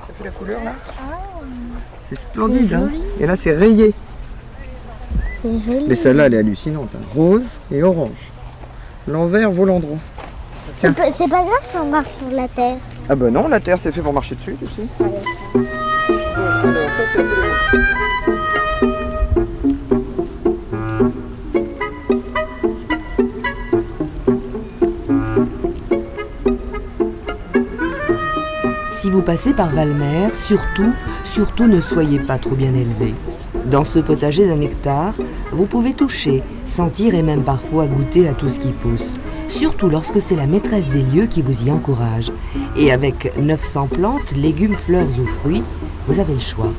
Ça fait la couleur là? C'est C'est splendide, hein? joli. Et là c'est rayé. C'est joli. Mais celle-là elle est hallucinante, hein. Rose et orange. L'envers vaut l'endroit. C'est pas grave si on marche sur la terre. Ah ben non, la terre c'est fait pour marcher dessus, tu sais. Alors ça c'est un peu les... Si vous passez par Valmer, surtout ne soyez pas trop bien élevé. Dans ce potager d'un hectare, vous pouvez toucher, sentir et même parfois goûter à tout ce qui pousse. Surtout lorsque c'est la maîtresse des lieux qui vous y encourage. Et avec 900 plantes, légumes, fleurs ou fruits, vous avez le choix.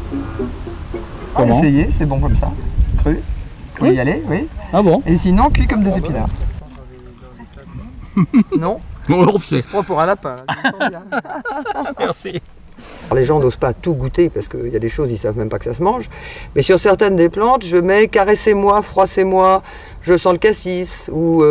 Comment? Essayez, c'est bon comme ça. Cru. Cru y aller, oui. Ah bon? Et sinon, cuit comme des épinards. Non? Bon, C'est pas pour un lapin. Là. Merci. Alors, les gens n'osent pas tout goûter parce qu'il y a des choses, ils savent même pas que ça se mange. Mais sur certaines des plantes, je mets caressez-moi, froissez-moi, je sens le cassis. Ou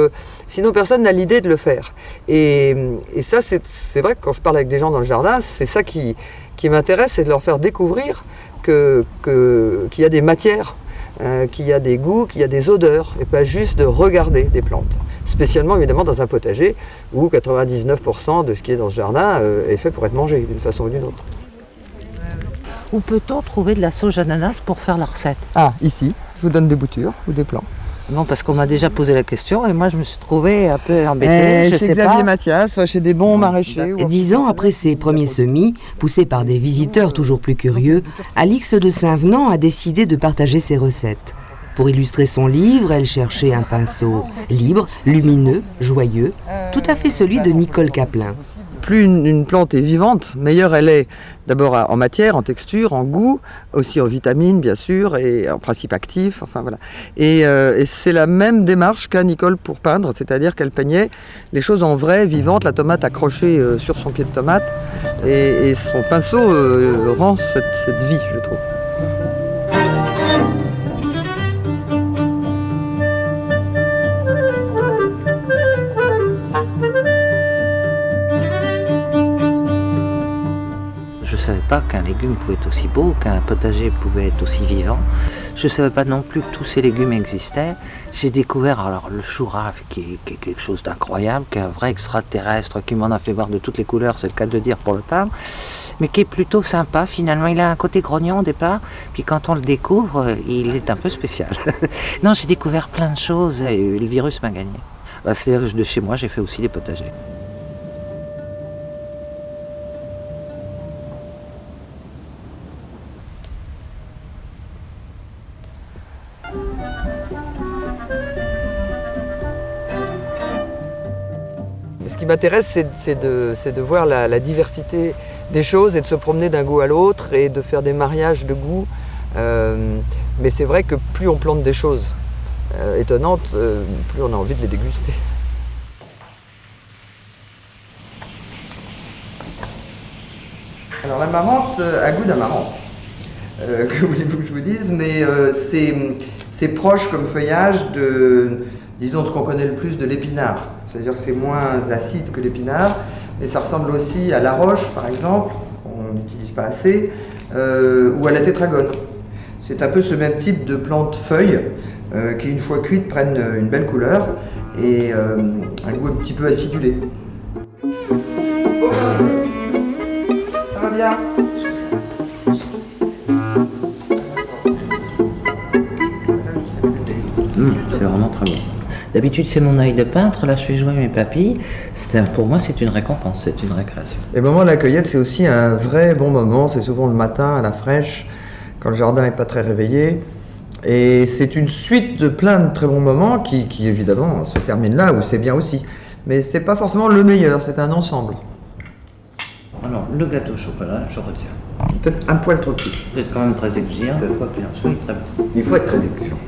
sinon, personne n'a l'idée de le faire. Et ça, c'est vrai que quand je parle avec des gens dans le jardin, c'est ça qui m'intéresse, c'est de leur faire découvrir qu'il y a des matières, qu'il y a des goûts, qu'il y a des odeurs, et pas juste de regarder des plantes. Spécialement évidemment dans un potager où 99% de ce qui est dans ce jardin est fait pour être mangé d'une façon ou d'une autre. Où peut-on trouver de la sauge ananas pour faire la recette? Ah, ici, je vous donne des boutures ou des plants. Non, parce qu'on m'a déjà posé la question et moi je me suis trouvée un peu embêtée, je chez sais Xavier pas. Mathias, chez des bons maraîchers. 10 ans après ses premiers semis, poussé par des visiteurs toujours plus curieux, Alix de Saint-Venant a décidé de partager ses recettes. Pour illustrer son livre, elle cherchait un pinceau libre, lumineux, joyeux, tout à fait celui de Nicole Caplin. Plus une plante est vivante, meilleure elle est. D'abord en matière, en texture, en goût, aussi en vitamines bien sûr, et en principe actif, enfin voilà. Et c'est la même démarche qu'a Nicole pour peindre, c'est-à-dire qu'elle peignait les choses en vrai, vivantes, la tomate accrochée sur son pied de tomate, et son pinceau rend cette vie, je trouve. Je ne savais pas qu'un légume pouvait être aussi beau, qu'un potager pouvait être aussi vivant. Je ne savais pas non plus que tous ces légumes existaient. J'ai découvert alors le chou rave qui est quelque chose d'incroyable, qui est un vrai extraterrestre, qui m'en a fait voir de toutes les couleurs, c'est le cas de le dire pour le peindre, mais qui est plutôt sympa finalement. Il a un côté grognon au départ, puis quand on le découvre, il est un peu spécial. Non, j'ai découvert plein de choses et le virus m'a gagné. C'est-à-dire que de chez moi, j'ai fait aussi des potagers. Ce qui m'intéresse, c'est de voir la diversité des choses et de se promener d'un goût à l'autre et de faire des mariages de goûts. Mais c'est vrai que plus on plante des choses étonnantes, plus on a envie de les déguster. Alors la marante a goût d'amarante. Que voulez-vous que je vous dise? Mais c'est proche comme feuillage de, disons, ce qu'on connaît le plus de l'épinard. C'est-à-dire que c'est moins acide que l'épinard, mais ça ressemble aussi à la roche, par exemple, qu'on n'utilise pas assez, ou à la tétragone. C'est un peu ce même type de plantes-feuilles qui, une fois cuites, prennent une belle couleur et un goût un petit peu acidulé. Ça va bien? C'est vraiment très bon. D'habitude, c'est mon œil de peintre. Là, je fais jouer mes papilles. Pour moi, c'est une récompense, c'est une récréation. Les moments de la cueillette, c'est aussi un vrai bon moment. C'est souvent le matin, à la fraîche, quand le jardin n'est pas très réveillé. Et c'est une suite de plein de très bons moments qui évidemment, se terminent là, où c'est bien aussi. Mais c'est pas forcément le meilleur, c'est un ensemble. Alors, le gâteau au chocolat, je retiens. Peut-être un poil trop petit. Vous êtes quand même très exigeant. Quoi qu'il en soit, il est très bon. Il faut être très exigeant.